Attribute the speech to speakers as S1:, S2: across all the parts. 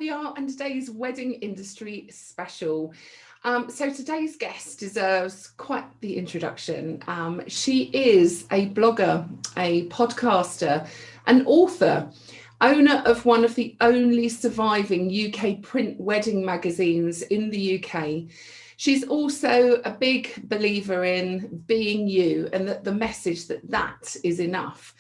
S1: we are on today's wedding industry special. So today's guest deserves quite the introduction. She is a blogger, a podcaster, an author, owner of one of the only surviving UK print wedding magazines in the UK. She's also a big believer in being you, and that the message that is enough.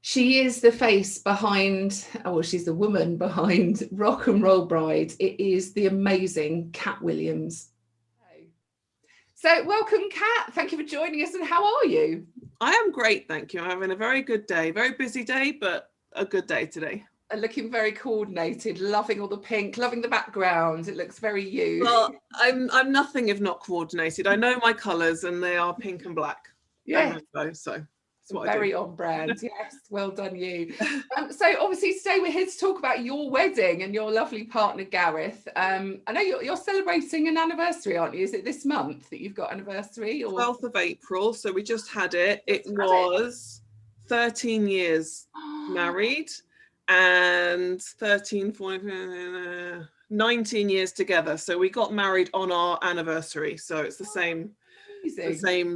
S1: She is the face behind, well, she's the woman behind Rock and Roll Bride. It is the amazing Cat Williams. So welcome, Cat. Thank you for joining us. And how are you?
S2: I am great, thank you. I'm having a very good day. Very busy day, but a good day today.
S1: And looking very coordinated, loving all the pink, loving the background. It looks very you.
S2: Well, I'm nothing if not coordinated. I know my colours and they are pink and black.
S1: Yeah.
S2: So
S1: very on brand. Yes, well done you. So obviously today we're here to talk about your wedding and your lovely partner Gareth. I know you're celebrating an anniversary, aren't you? Is it this month that you've got anniversary? Or
S2: 12th of April, so we just had it. It was 13 years married and 19 years together. So we got married on our anniversary, so it's the same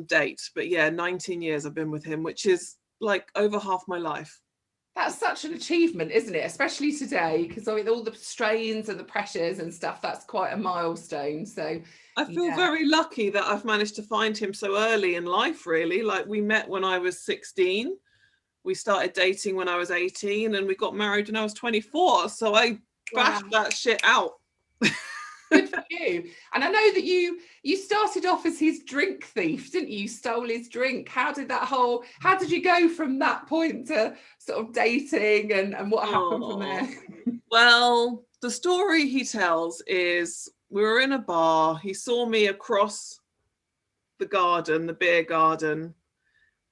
S2: date. But yeah, 19 years I've been with him, which is like over half my life.
S1: That's such an achievement, isn't it? Especially today, because with all the strains and the pressures and stuff, that's quite a milestone. So
S2: I feel very lucky that I've managed to find him so early in life, really. Like, we met when I was 16, we started dating when I was 18, and we got married when I was 24. So I bashed that shit out.
S1: Good for you. And I know that you started off as his drink thief, didn't you? You stole his drink. How did you go from that point to sort of dating and what happened from there?
S2: Well, the story he tells is we were in a bar. He saw me across the garden, the beer garden,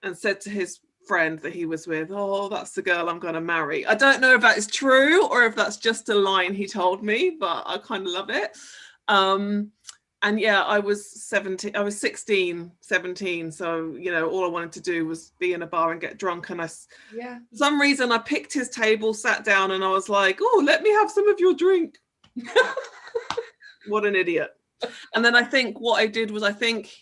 S2: and said to his friend that he was with, "Oh, that's the girl I'm going to marry." I don't know if that is true or if that's just a line he told me, but I kind of love it. And yeah, I was 16, 17. So, you know, all I wanted to do was be in a bar and get drunk. And for some reason I picked his table, sat down, and I was like, "Oh, let me have some of your drink." What an idiot. And then I think what I did was, I think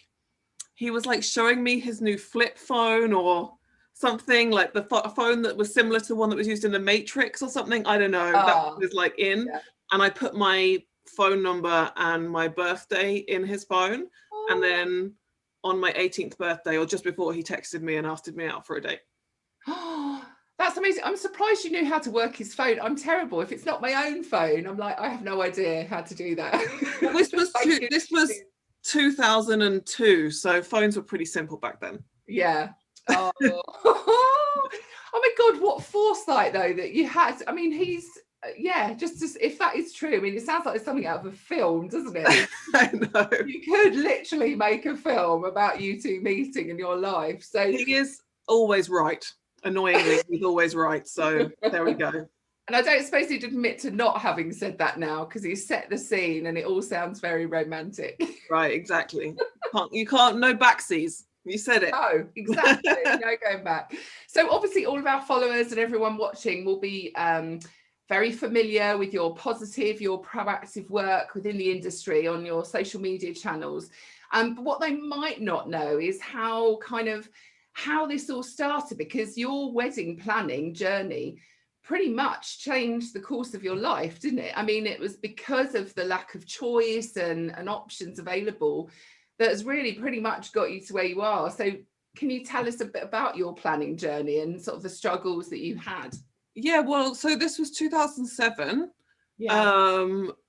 S2: he was like showing me his new flip phone or something, like the phone that was similar to one that was used in the Matrix or something. I don't know. That was like in. Yeah. And I put my phone number and my birthday in his phone. And then on my 18th birthday, or just before, he texted me and asked me out for a date.
S1: That's amazing. I'm surprised you knew how to work his phone. I'm terrible. If it's not my own phone, I'm like, I have no idea how to do that.
S2: Well, this was 2002, so phones were pretty simple back then.
S1: Yeah. Oh. Oh my God, what foresight though that you had. I mean, he's if that is true, I mean, it sounds like it's something out of a film, doesn't it?
S2: I know.
S1: You could literally make a film about you two meeting in your life. So
S2: he is always right. Annoyingly, he's always right. So there we go.
S1: And I don't suppose he'd admit to not having said that now, because he set the scene and it all sounds very romantic.
S2: Right, exactly. You can't, no backseas. You said it.
S1: No, exactly. No going back. So obviously all of our followers and everyone watching will be very familiar with your positive, your proactive work within the industry on your social media channels. But what they might not know is how this all started, because your wedding planning journey pretty much changed the course of your life, didn't it? I mean, it was because of the lack of choice and options available that has really pretty much got you to where you are. So can you tell us a bit about your planning journey and sort of the struggles that you had?
S2: Yeah, well, so this was 2007.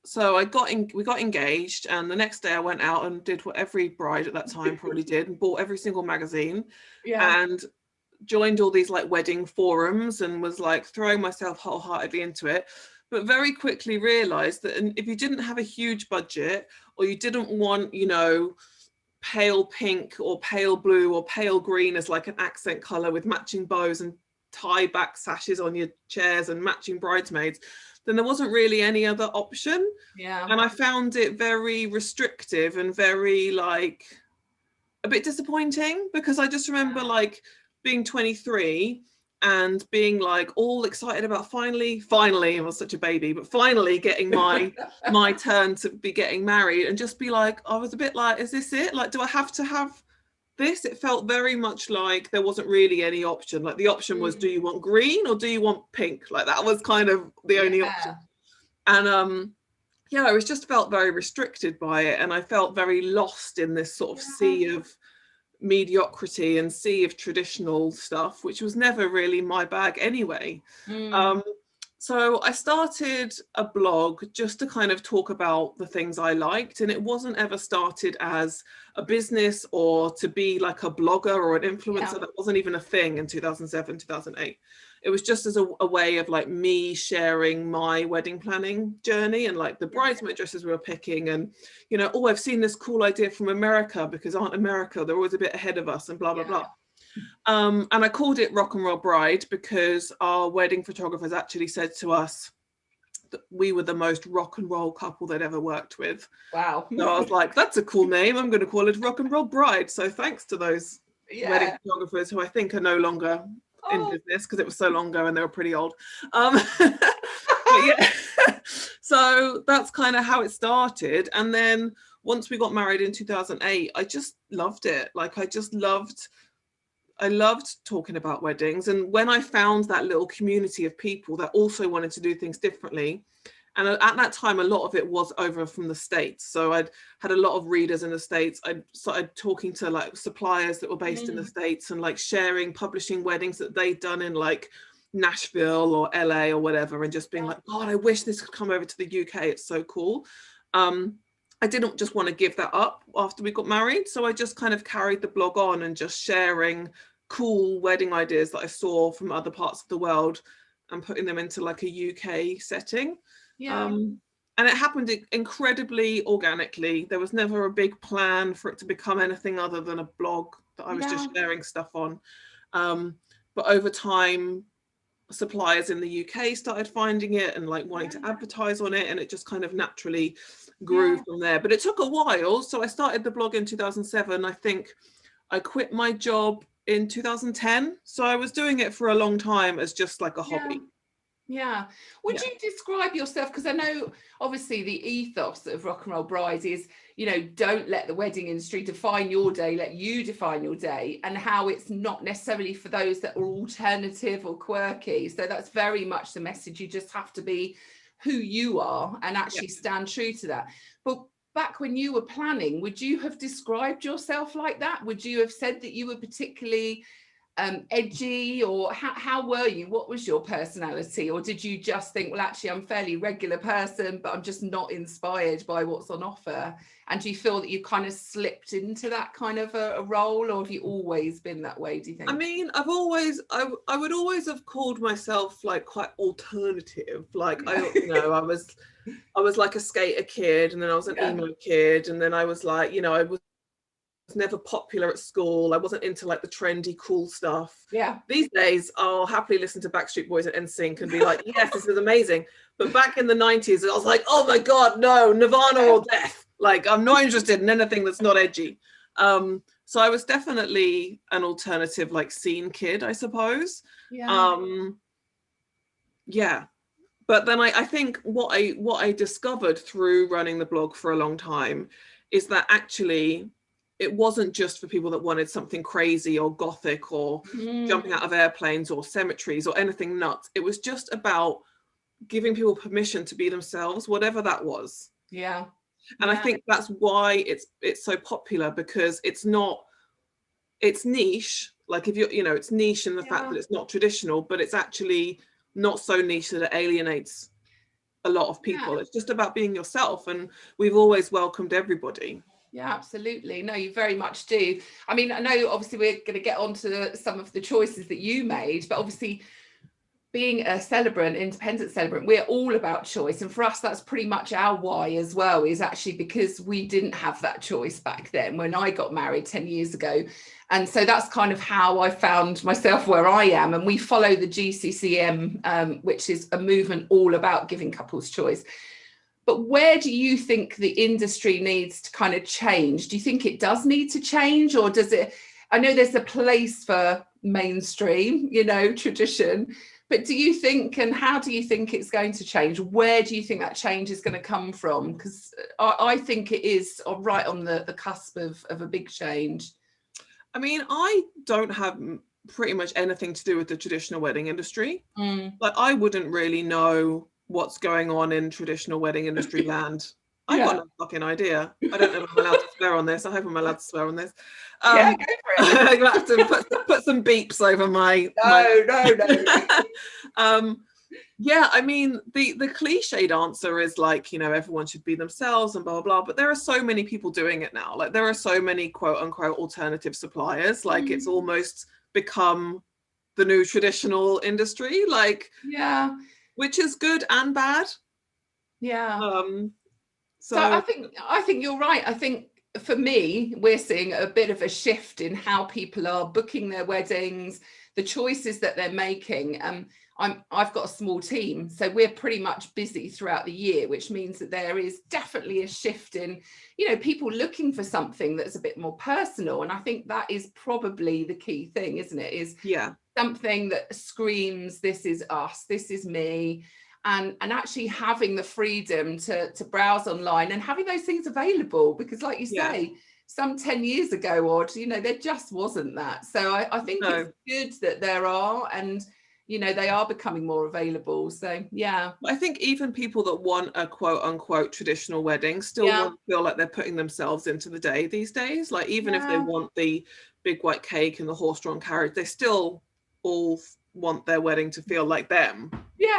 S2: So we got engaged, and the next day I went out and did what every bride at that time probably did, and bought every single magazine and joined all these like wedding forums and was like throwing myself wholeheartedly into it, but very quickly realized that if you didn't have a huge budget, or you didn't want, you know, pale pink or pale blue or pale green as like an accent color with matching bows and tie back sashes on your chairs and matching bridesmaids, then there wasn't really any other option.
S1: Yeah.
S2: And I found it very restrictive and very like a bit disappointing, because I just remember like being 23 and being like all excited about finally, I was such a baby, but finally getting my turn to be getting married, and just be like, I was a bit like, is this it? Like, do I have to have this? It felt very much like there wasn't really any option. Like the option was, do you want green or do you want pink? Like that was kind of the only option. And yeah, I was just felt very restricted by it, and I felt very lost in this sort of sea of mediocrity and sea of traditional stuff, which was never really my bag anyway. So I started a blog just to kind of talk about the things I liked, and it wasn't ever started as a business or to be like a blogger or an influencer. That wasn't even a thing in 2007, 2008. It was just as a way of like me sharing my wedding planning journey and like the bridesmaid dresses we were picking, and, you know, oh, I've seen this cool idea from America, because aren't America, they're always a bit ahead of us, and blah, blah, blah. And I called it Rock and Roll Bride because our wedding photographers actually said to us that we were the most rock and roll couple they'd ever worked with.
S1: Wow.
S2: So I was like, that's a cool name. I'm going to call it Rock and Roll Bride. So thanks to those wedding photographers, who I think are no longer in business, because it was so long ago and they were pretty old. But yeah, so that's kind of how it started. And then once we got married in 2008, I just loved it. Like I loved talking about weddings. And when I found that little community of people that also wanted to do things differently, and at that time, a lot of it was over from the States. So I'd had a lot of readers in the States. I started talking to like suppliers that were based in the States, and like sharing, publishing weddings that they'd done in like Nashville or LA or whatever, and just being like, God, I wish this could come over to the UK. It's so cool. I didn't just want to give that up after we got married. So I just kind of carried the blog on and just sharing cool wedding ideas that I saw from other parts of the world and putting them into like a UK setting. And it happened incredibly organically. There was never a big plan for it to become anything other than a blog that I was just sharing stuff on. But over time, suppliers in the UK started finding it and like wanting to advertise on it, and it just kind of naturally grew from there. But it took a while. So I started the blog in 2007. I think I quit my job in 2010. So I was doing it for a long time as just like a hobby.
S1: Would you describe yourself, because I know obviously the ethos of Rock and Roll Bride is, you know, don't let the wedding industry define your day, let you define your day, and how it's not necessarily for those that are alternative or quirky. So that's very much the message. You just have to be who you are and actually stand true to that. But back when you were planning, would you have described yourself like that? Would you have said that you were particularly edgy, or how were you? What was your personality? Or did you just think, well, actually I'm a fairly regular person, but I'm just not inspired by what's on offer? And do you feel that you kind of slipped into that kind of a role, or have you always been that way, do you think?
S2: I mean, I would always have called myself like quite alternative. Like I was like a skater kid, and then I was an emo kid, and then I was like, you know, I was never popular at school. I wasn't into like the trendy cool stuff. These days I'll happily listen to Backstreet Boys and NSYNC and be like, yes, this is amazing. But back in the 90s I was like, oh my god, no, Nirvana or death. Like, I'm not interested in anything that's not edgy. So I was definitely an alternative, like, scene kid, I suppose. But then I think what I discovered through running the blog for a long time is that actually it wasn't just for people that wanted something crazy or gothic or jumping out of airplanes or cemeteries or anything nuts. It was just about giving people permission to be themselves, whatever that was. And I think that's why it's so popular, because it's niche. Like, if you know, it's niche in the fact that it's not traditional, but it's actually not so niche that it alienates a lot of people. It's just about being yourself, and we've always welcomed everybody.
S1: Yeah, absolutely. No, you very much do. I mean, I know obviously we're going to get on to some of the choices that you made, but obviously being a celebrant, independent celebrant, we're all about choice. And for us, that's pretty much our why as well, is actually because we didn't have that choice back then when I got married 10 years ago. And so that's kind of how I found myself where I am. And we follow the GCCM, which is a movement all about giving couples choice. But where do you think the industry needs to kind of change? Do you think it does need to change, or does it? I know there's a place for mainstream, tradition, but do you think, and how do you think it's going to change? Where do you think that change is going to come from? Because I think it is right on the cusp of a big change.
S2: I mean, I don't have pretty much anything to do with the traditional wedding industry. Like, I wouldn't really know what's going on in traditional wedding industry land. I've got no fucking idea. I don't know if I'm allowed to swear on this. I hope I'm allowed to swear on this.
S1: Yeah, go for it.
S2: I'm gonna have to put some beeps over my.
S1: No.
S2: Yeah, I mean, the cliched answer is like, everyone should be themselves and blah, blah, blah. But there are so many people doing it now. Like, there are so many quote unquote alternative suppliers. Like, it's almost become the new traditional industry. Like,
S1: yeah,
S2: which is good and bad.
S1: Yeah.
S2: So
S1: I think you're right. I think for me, we're seeing a bit of a shift in how people are booking their weddings, the choices that they're making. I've got a small team, so we're pretty much busy throughout the year, which means that there is definitely a shift in, people looking for something that's a bit more personal. And I think that is probably the key thing, isn't it? Is something that screams, this is us, this is me. And actually having the freedom to browse online and having those things available, because like you say, some 10 years ago, or there just wasn't that. So I think it's good that there are, and they are becoming more available. So
S2: I think even people that want a quote unquote traditional wedding still want to feel like they're putting themselves into the day these days. Like, even if they want the big white cake and the horse-drawn carriage, they still all want their wedding to feel like them.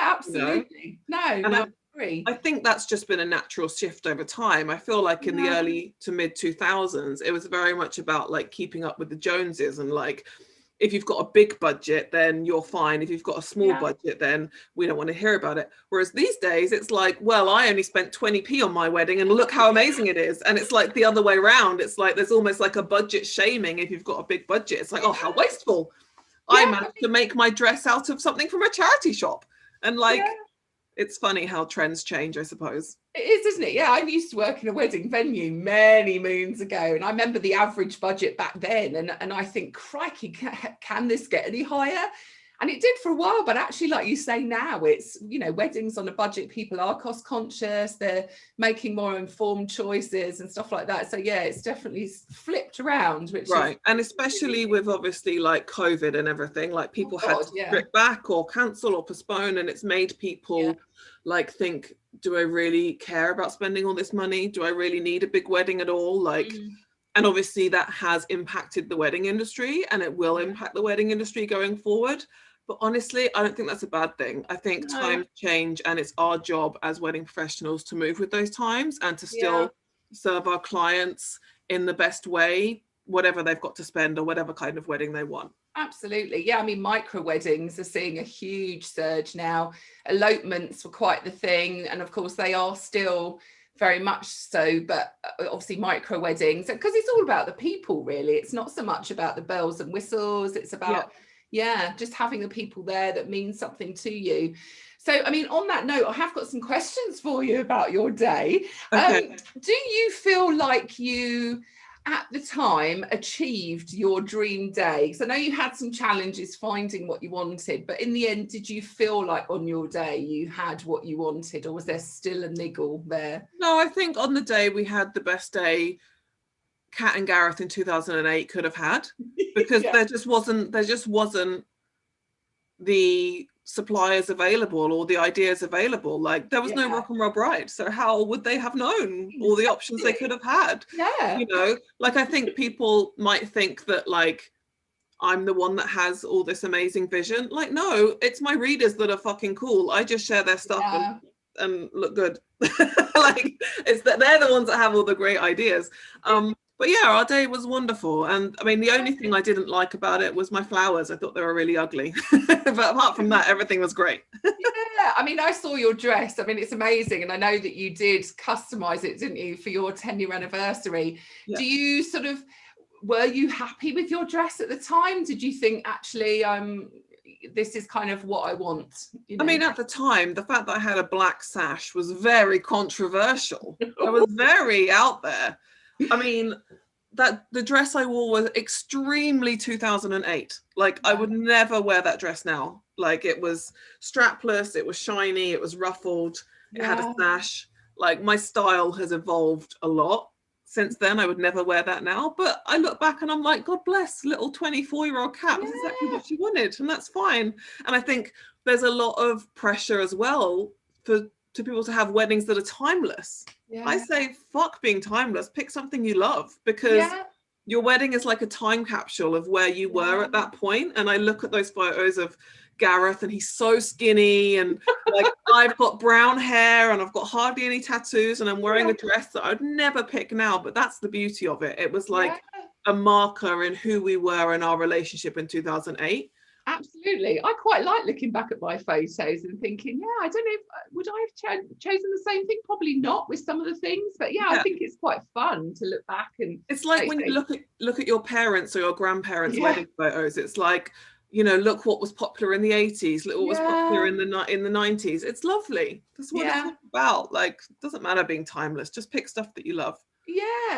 S1: Absolutely. I agree.
S2: I think that's just been a natural shift over time. I feel like in the early to mid 2000s, it was very much about like keeping up with the Joneses, and like, if you've got a big budget, then you're fine. If you've got a small budget, then we don't want to hear about it. Whereas these days, it's like, well, I only spent 20p on my wedding and look how amazing it is. And it's like the other way around. It's like there's almost like a budget shaming if you've got a big budget. It's like, oh, how wasteful. I managed to make my dress out of something from a charity shop. And like, it's funny how trends change, I suppose.
S1: It is, isn't it? Yeah, I used to work in a wedding venue many moons ago, and I remember the average budget back then, and I think, crikey, can this get any higher? And it did for a while, but actually, like you say, now it's, weddings on a budget, people are cost conscious, they're making more informed choices and stuff like that. So it's definitely flipped around, which is
S2: and especially with obviously like COVID and everything, like people had to strip back or cancel or postpone, and it's made people like think, do I really care about spending all this money? Do I really need a big wedding at all? Like, and obviously that has impacted the wedding industry, and it will impact the wedding industry going forward. But honestly, I don't think that's a bad thing. I think times change, and it's our job as wedding professionals to move with those times and to still serve our clients in the best way, whatever they've got to spend or whatever kind of wedding they want.
S1: Absolutely. Yeah, I mean, micro weddings are seeing a huge surge now. Elopements were quite the thing. And of course, they are still very much so, but obviously micro weddings, because it's all about the people, really. It's not so much about the bells and whistles. It's about just having the people there that mean something to you. So, I mean, on that note, I have got some questions for you about your day. Do you feel like you, at the time, achieved your dream day? Because I know you had some challenges finding what you wanted, but in the end, did you feel like on your day you had what you wanted, or was there still a niggle there?
S2: No, I think on the day we had the best day Kat and Gareth in 2008 could have had, because there just wasn't the suppliers available or the ideas available. Like, there was no Rock and Roll Bride, so how would they have known all the options they could have had? Like, I think people might think that like I'm the one that has all this amazing vision. Like, no, it's my readers that are fucking cool. I just share their stuff and look good. Like, it's that they're the ones that have all the great ideas. But our day was wonderful. And I mean, the only thing I didn't like about it was my flowers. I thought they were really ugly. But apart from that, everything was great.
S1: I mean, I saw your dress. I mean, it's amazing. And I know that you did customize it, didn't you, for your 10-year anniversary. Do you were you happy with your dress at the time? Did you think, actually, this is kind of what I want?
S2: I mean, at the time, the fact that I had a black sash was very controversial. I was very out there. I mean, that the dress I wore was extremely 2008. Like I would never wear that dress now. Like it was strapless, it was shiny, it was ruffled, it had a sash. Like my style has evolved a lot since then. I would never wear that now. But I look back and I'm like, God bless, little 24-year-old Kat was exactly what she wanted, and that's fine. And I think there's a lot of pressure as well to people to have weddings that are timeless. I say fuck being timeless, pick something you love, because your wedding is like a time capsule of where you were at that point. And I look at those photos of Gareth and he's so skinny, and like I've got brown hair and I've got hardly any tattoos and I'm wearing a dress that I'd never pick now, but that's the beauty of it. It was like a marker in who we were in our relationship in 2008.
S1: Absolutely. I quite like looking back at my photos and thinking, I don't know if would I have chosen the same thing? Probably not with some of the things, but I think it's quite fun to look back. And
S2: it's like when you look at your parents or your grandparents' wedding photos, it's like, you know, look what was popular in the 80s, look what was popular in the 90s. It's lovely. That's what it's all about. Like, it doesn't matter being timeless, just pick stuff that you love.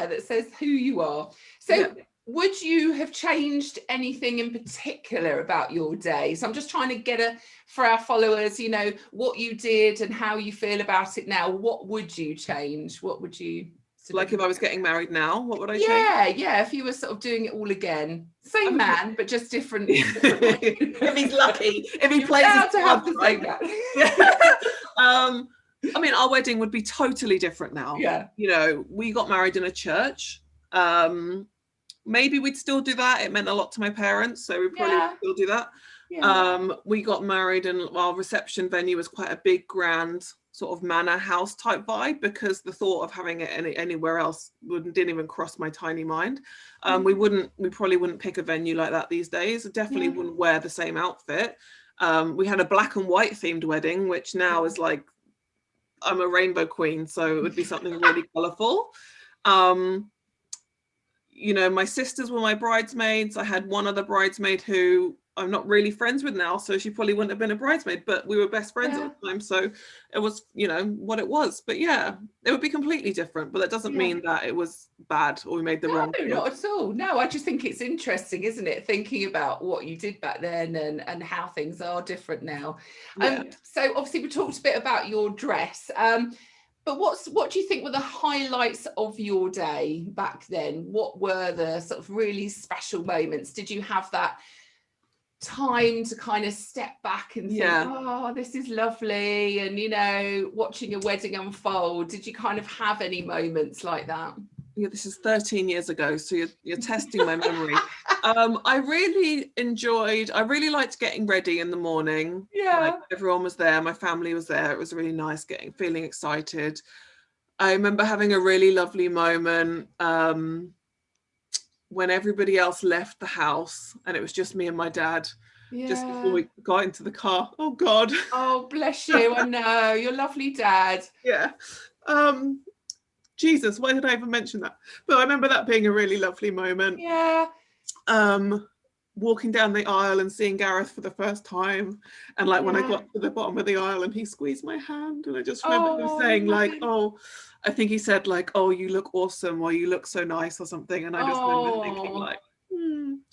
S1: That says who you are. So would you have changed anything in particular about your day? So I'm just trying to get for our followers, you know, what you did and how you feel about it now. What would you change? What would you
S2: like if I was getting married now? What would I change?
S1: Yeah. If you were sort of doing it all again, same man, but just different.
S2: If he's lucky, if he plays
S1: out to have the same man.
S2: I mean, our wedding would be totally different now. You know, we got married in a church. Maybe we'd still do that. It meant a lot to my parents, so we probably would still do that. We got married and our reception venue was quite a big, grand sort of manor house type vibe, because the thought of having it anywhere else didn't even cross my tiny mind. We probably wouldn't pick a venue like that these days. I definitely wouldn't wear the same outfit. We had a black and white themed wedding, which now is like, I'm a rainbow queen, so it would be something really colourful. You know, my sisters were my bridesmaids. I had one other bridesmaid who I'm not really friends with now, so she probably wouldn't have been a bridesmaid, but we were best friends at the time, so it was, you know, what it was. But it would be completely different, but that doesn't mean that it was bad or we made the wrong choice.
S1: Not at all. No, I just think it's interesting, isn't it, thinking about what you did back then and how things are different now. So obviously we talked a bit about your dress, but what do you think were the highlights of your day back then? What were the sort of really special moments? Did you have that time to kind of step back and think, oh, this is lovely, and, you know, watching a wedding unfold? Did you kind of have any moments like that?
S2: This is 13 years ago, so you're testing my memory. I really liked getting ready in the morning. Like, everyone was there, my family was there. It was really nice feeling excited. I remember having a really lovely moment when everybody else left the house and it was just me and my dad. Just before we got into the car. Oh God.
S1: Oh, bless you. I know, your lovely dad.
S2: Jesus, why did I even mention that? But I remember that being a really lovely moment. Walking down the aisle and seeing Gareth for the first time, and like when I got to the bottom of the aisle and he squeezed my hand, and I just remember him saying like, oh, I think he said like, oh, you look awesome, or you look so nice, or something. And I just remember thinking like,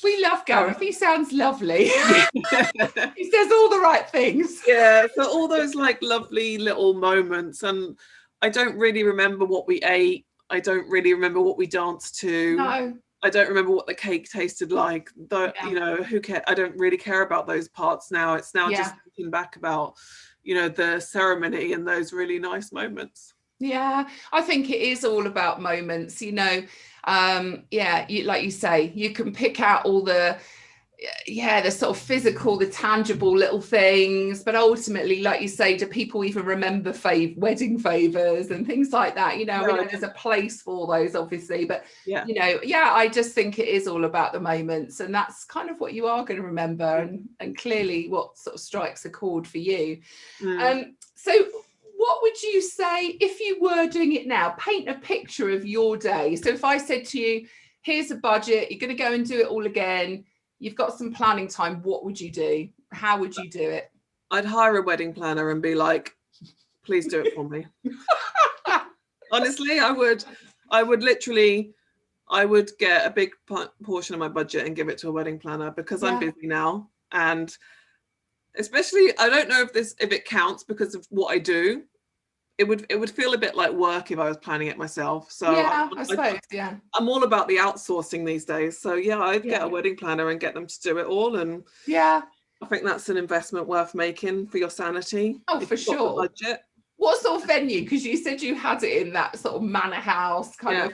S1: we love Gareth. He sounds lovely. He says all the right things.
S2: So all those like lovely little moments. And I don't really remember what we ate. I don't really remember what we danced to.
S1: No.
S2: I don't remember what the cake tasted like. You know, who cares? I don't really care about those parts now. It's now just thinking back about, you know, the ceremony and those really nice moments.
S1: I think it is all about moments, you know. Like you say, you can pick out all the sort of physical, the tangible little things, but ultimately, like you say, do people even remember wedding favors and things like that? You know, I know there's a place for those, obviously, but you know, I just think it is all about the moments, and that's kind of what you are going to remember, and clearly what sort of strikes a chord for you. So what would you say if you were doing it now? Paint a picture of your day. So if I said to you, here's a budget, you're going to go and do it all again, you've got some planning time, what would you do? How would you do it?
S2: I'd hire a wedding planner and be like, please do it for me. Honestly, I would literally I would get a big portion of my budget and give it to a wedding planner, because I'm busy now, and especially, I don't know if it counts because of what I do. It would feel a bit like work if I was planning it myself. So
S1: I suppose,
S2: I'm all about the outsourcing these days. So I'd get a wedding planner and get them to do it all. And I think that's an investment worth making for your sanity.
S1: Oh, for sure.
S2: Budget.
S1: What sort of venue? Because you said you had it in that sort of manor house kind of,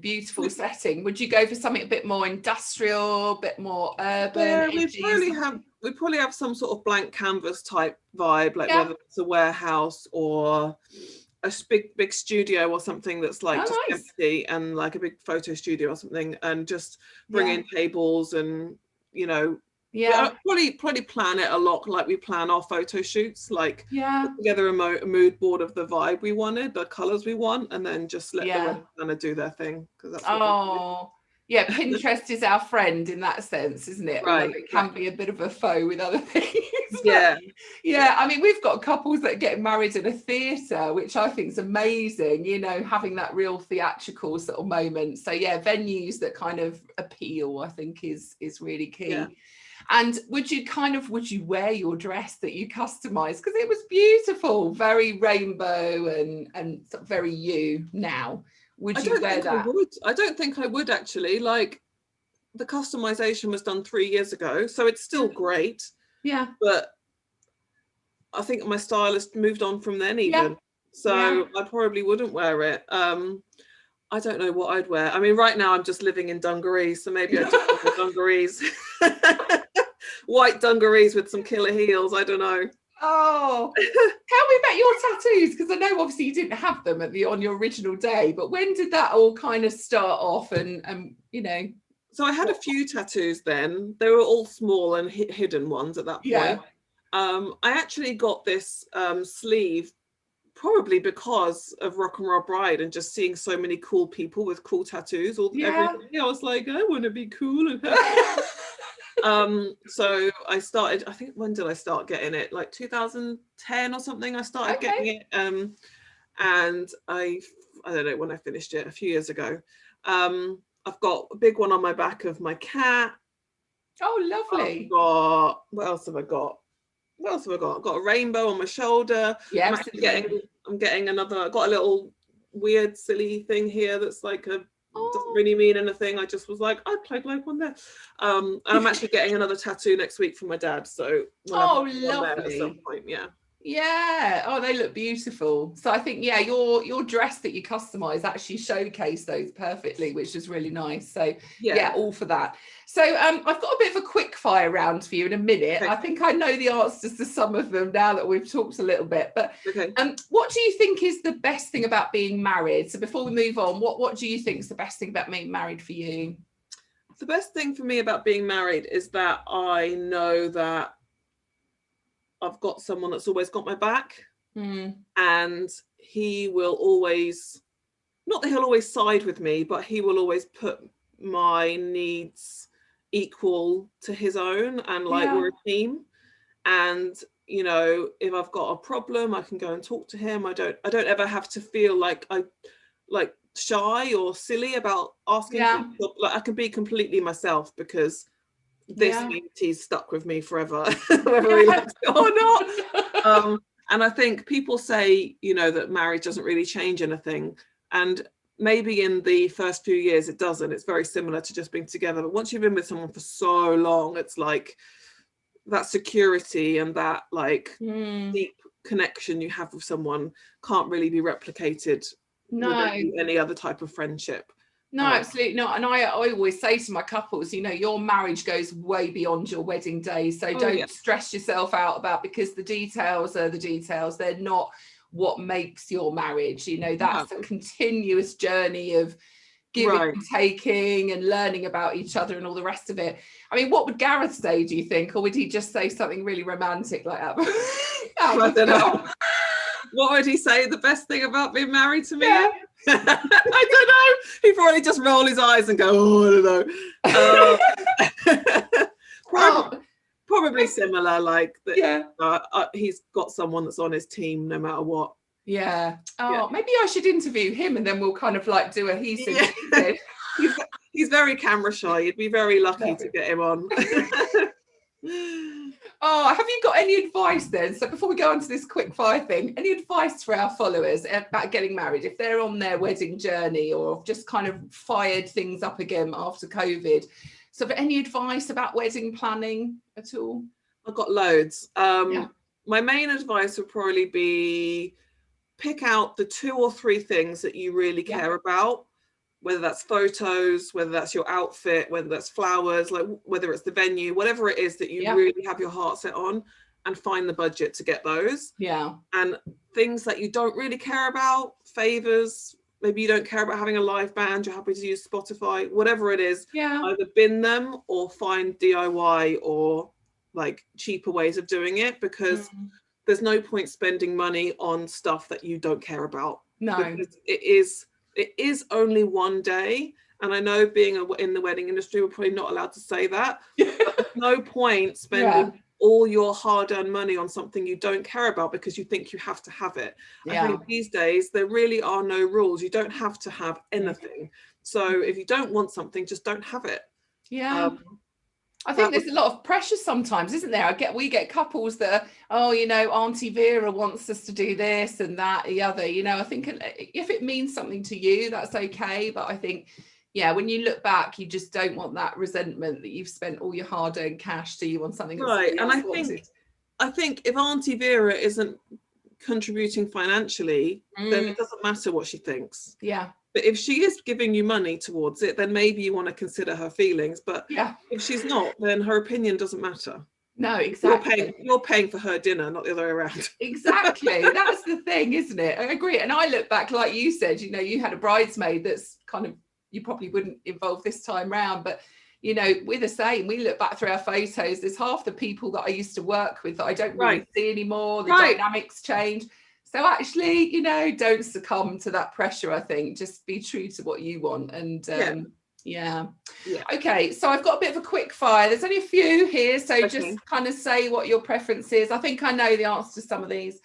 S1: beautiful setting. Would you go for something a bit more industrial, a bit more urban?
S2: Yeah, we probably have some sort of blank canvas type vibe, like whether it's a warehouse or a big studio or something that's like just empty, and like a big photo studio or something, and just bring in tables and probably plan it a lot like we plan our photo shoots, like put together a mood board of the vibe we wanted, the colors we want, and then just let the wedding planner do their thing, because that's
S1: Pinterest is our friend in that sense, isn't it?
S2: Right.
S1: Although it can be a bit of a foe with other things. I mean, we've got couples that get married in a theatre, which I think is amazing, having that real theatrical sort of moment. So venues that kind of appeal, I think is really key. And would you wear your dress that you customized, because it was beautiful, very rainbow and sort of very you now? Would you wear that?
S2: I don't think I would, actually. Like, the customization was done 3 years ago, so it's still great. Yeah. But I think my stylist moved on from then even. So I probably wouldn't wear it. I don't know what I'd wear. I mean, right now I'm just living in dungarees, so maybe I'd just wear dungarees. White dungarees with some killer heels. I don't know.
S1: Oh, tell me about your tattoos, because I know obviously you didn't have them on your original day, but when did that all kind of start off? And
S2: So I had a few tattoos then. They were all small and hidden ones at that point. Yeah. I actually got this sleeve probably because of Rock and Roll Bride and just seeing so many cool people with cool tattoos every day. I was like, I want to be cool and so I started, I think, when did I start getting it? Like 2010 or something, I started getting it. And I don't know when I finished it, a few years ago. I've got a big one on my back of my cat.
S1: Oh, lovely.
S2: What else have I got? I've got a rainbow on my shoulder.
S1: Yeah,
S2: I'm getting another, I've got a little weird silly thing here that's like doesn't really mean anything. I just was like, I'd like one there. And I'm actually getting another tattoo next week from my dad. So
S1: lovely.
S2: At some point,
S1: they look beautiful. So I think your dress that you customize actually showcased those perfectly, which is really nice. So all for that. So I've got a bit of a quick fire round for you in a minute. I think I know the answers to some of them now that we've talked a little bit, but what do you think is the best thing about being married? So before we move on, what do you think is the best thing about being married for you?
S2: The best thing for me about being married is that I know that I've got someone that's always got my back, and he will always, not that he'll always side with me, but he will always put my needs equal to his own, and we're a team. And if I've got a problem, I can go and talk to him. I don't ever have to feel like shy or silly about asking people. Like, I can be completely myself, because this unity's stuck with me forever, whether we like it or not. And I think people say, that marriage doesn't really change anything. And maybe in the first few years it doesn't. It's very similar to just being together. But once you've been with someone for so long, it's like that security and that deep connection you have with someone can't really be replicated with any other type of friendship.
S1: No, absolutely not. And I always say to my couples, your marriage goes way beyond your wedding day. So don't stress yourself out about, because the details are the details. They're not what makes your marriage. That's a continuous journey of giving and taking and learning about each other and all the rest of it. I mean, what would Gareth say, do you think? Or would he just say something really romantic like that?
S2: I don't know. What would he say? The best thing about being married to me? Yeah. I don't know. He'd probably just roll his eyes and go, I don't know. Probably similar, he's got someone that's on his team no matter what.
S1: Maybe I should interview him, and then we'll kind of do a he said, she said.
S2: very camera shy. You'd be very lucky to get him on.
S1: Oh, have you got any advice then? So before we go on to this quick fire thing, any advice for our followers about getting married if they're on their wedding journey or just kind of fired things up again after COVID? So any advice about wedding planning at all?
S2: I've got loads. My main advice would probably be pick out the 2 or 3 things that you really care about, whether that's photos, whether that's your outfit, whether that's flowers, like whether it's the venue, whatever it is that you really have your heart set on, and find the budget to get those.
S1: Yeah.
S2: And things that you don't really care about, favors, maybe you don't care about having a live band, you're happy to use Spotify, whatever it is, either bin them or find DIY or like cheaper ways of doing it, because there's no point spending money on stuff that you don't care about.
S1: No,
S2: because it is only one day, and I know being in the wedding industry, we're probably not allowed to say that, but there's no point spending all your hard-earned money on something you don't care about because you think you have to have it. I think these days there really are no rules. You don't have to have anything. So if you don't want something, just don't have it.
S1: I think there's a lot of pressure sometimes, isn't there? We get couples that are, Auntie Vera wants us to do this and that, the other, I think if it means something to you, that's okay. But I think, when you look back, you just don't want that resentment that you've spent all your hard-earned cash to you on something.
S2: Right. And I think if Auntie Vera isn't contributing financially, then it doesn't matter what she thinks.
S1: Yeah.
S2: But if she is giving you money towards it, then maybe you want to consider her feelings. But if she's not, then her opinion doesn't matter.
S1: No, exactly.
S2: You're paying for her dinner, not the other way around.
S1: Exactly. That's the thing, isn't it? I agree. And I look back, like you said, you had a bridesmaid that's kind of, you probably wouldn't involve this time round, but we're the same. We look back through our photos. There's half the people that I used to work with that I don't really see anymore. The dynamics change. So actually, don't succumb to that pressure, I think. Just be true to what you want. And Okay, so I've got a bit of a quick fire. There's only a few here, so just kind of say what your preference is. I think I know the answer to some of these.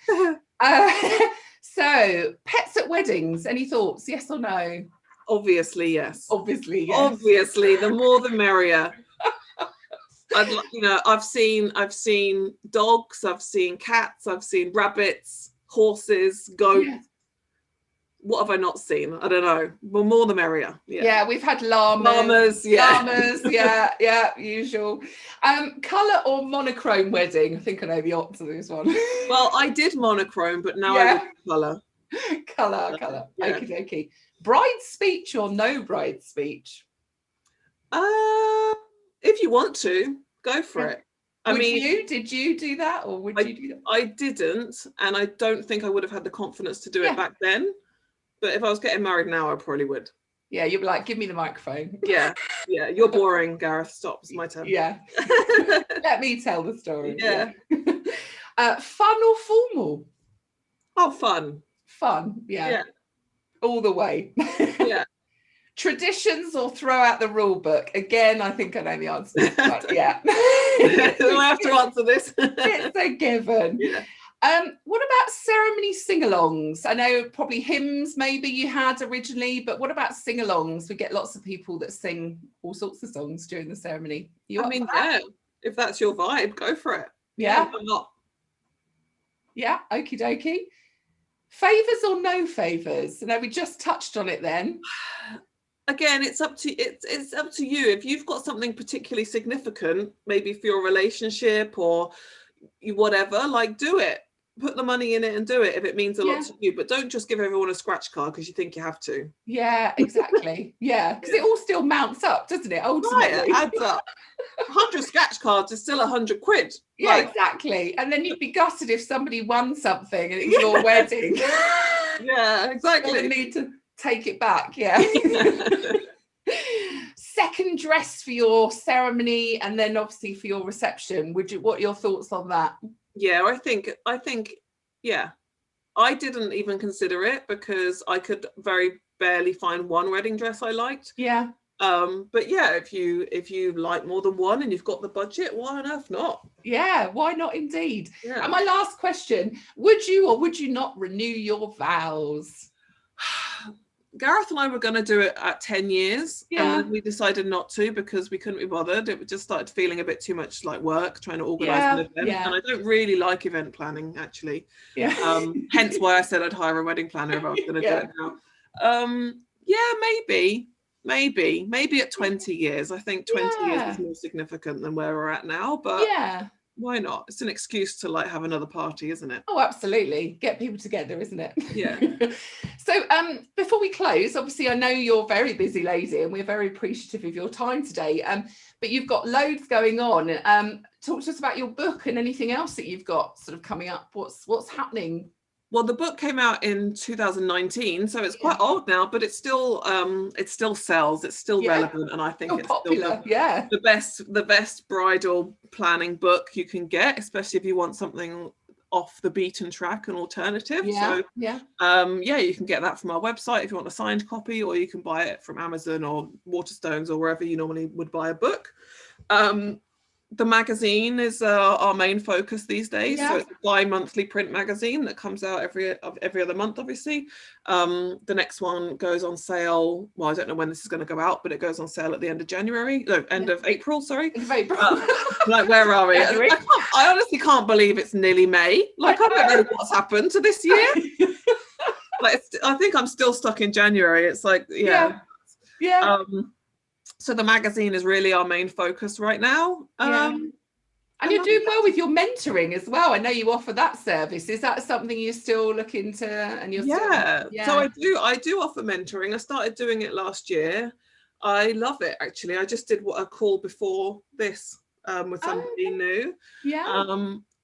S1: So, pets at weddings, any thoughts? Yes or no?
S2: Obviously, yes.
S1: Obviously, yes.
S2: Obviously, the more the merrier. I've seen dogs, I've seen cats, I've seen rabbits, horses, goats. What have I not seen? I don't know. Well, more the merrier.
S1: Yeah, we've had llamas. Llamas, usual. Colour or monochrome wedding? I think I know the answer to this one.
S2: Well, I did monochrome, but now I would colour.
S1: Colour. Okie dokie. Bride speech or no bride speech?
S2: If you want to, go for it.
S1: Did you do that, or would you do that?
S2: I didn't, and I don't think I would have had the confidence to do it back then. But if I was getting married now, I probably would.
S1: Yeah, you'd be like, give me the microphone.
S2: Yeah, you're boring, Gareth. Stop, it's my turn.
S1: Yeah. Let me tell the story.
S2: Yeah.
S1: Fun or formal?
S2: Oh, fun.
S1: Fun, yeah. All the way.
S2: Yeah.
S1: Traditions or throw out the rule book? Again, I think I know the answer. But
S2: Do I have to answer this?
S1: It's a given.
S2: Yeah.
S1: What about ceremony sing-alongs? I know probably hymns maybe you had originally, but what about sing-alongs? We get lots of people that sing all sorts of songs during the ceremony.
S2: If that's your vibe, go for it.
S1: Yeah.
S2: I'm not.
S1: Yeah, okie dokie. Favours or no favours? I know we just touched on it then.
S2: Again, it's up to you. If you've got something particularly significant, maybe for your relationship or whatever, like, do it. Put the money in it and do it if it means a lot to you. But don't just give everyone a scratch card because you think you have to.
S1: Yeah, exactly. Because it all still mounts up, doesn't it? Ultimately,
S2: right, it adds up. 100 scratch cards is still 100 quid.
S1: Yeah, exactly. And then you'd be gutted if somebody won something and it was your wedding.
S2: Yeah, exactly.
S1: You need to take it back. Yeah. Second dress for your ceremony and then obviously for your reception. What are your thoughts on that?
S2: Yeah, I think I didn't even consider it because I could very barely find one wedding dress I liked.
S1: Yeah.
S2: But yeah, if you like more than one and you've got the budget, why on earth not?
S1: Yeah, why not indeed?
S2: Yeah.
S1: And my last question, would you or would you not renew your vows?
S2: Gareth and I were going to do it at 10 years,
S1: Yeah.
S2: and we decided not to because we couldn't be bothered. It just started feeling a bit too much like work trying to organise an event, and I don't really like event planning, actually. Hence why I said I'd hire a wedding planner if I was going to do it now. Maybe at 20 years. I think 20 years is more significant than where we're at now, but why not? It's an excuse to like have another party, isn't it?
S1: Oh, absolutely. Get people together, isn't it?
S2: Yeah.
S1: So before we close, obviously I know you're a very busy lady and we're very appreciative of your time today, but you've got loads going on. Talk to us about your book and anything else that you've got sort of coming up. What's happening?
S2: Well, the book came out in 2019, so it's quite old now, but it still sells. It's still relevant, and I think it's
S1: popular.
S2: Still the best bridal planning book you can get, especially if you want something off the beaten track and alternative. You can get that from our website if you want a signed copy, or you can buy it from Amazon or Waterstones or wherever you normally would buy a book. The magazine is our main focus these days. So it's a bi-monthly print magazine that comes out every other month, obviously. The next one goes on sale. Well, I don't know when this is going to go out, but it goes on sale at the end of April, sorry.
S1: End of April.
S2: Like, where are we? I honestly can't believe it's nearly May. Like, I don't know what's happened to this year. Like, I think I'm still stuck in January. It's like, so the magazine is really our main focus right now.
S1: And you're doing well with your mentoring as well. I know you offer that service. Is that something you're still looking to? And you're
S2: so I do offer mentoring. I started doing it last year. I love it, actually. I just did a call before this with somebody new.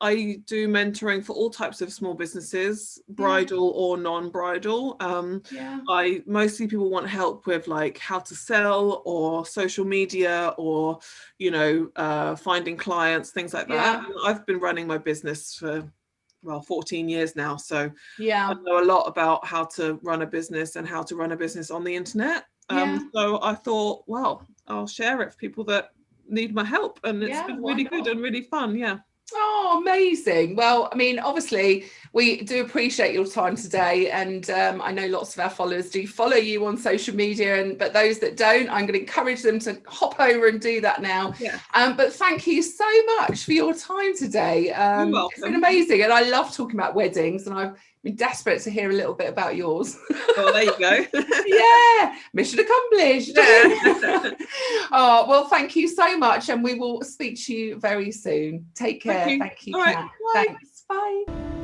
S2: I do mentoring for all types of small businesses, bridal or non-bridal. Mostly people want help with like how to sell or social media or, finding clients, things like that. I've been running my business for 14 years now. So I know a lot about how to run a business and how to run a business on the internet. So I thought, well, I'll share it for people that need my help. And it's been really good and really fun. Yeah.
S1: Oh, amazing. Well, I mean, obviously, we do appreciate your time today. And I know lots of our followers do follow you on social media. But those that don't, I'm going to encourage them to hop over and do that now. But thank you so much for your time today.
S2: You're welcome.
S1: It's been amazing. And I love talking about weddings. And I've been desperate to hear a little bit about yours.
S2: Oh, there you go.
S1: Mission accomplished. Oh, well, thank you so much, and we will speak to you very soon. Take care. Thank you,
S2: All right,
S1: Kat. Thanks. Bye.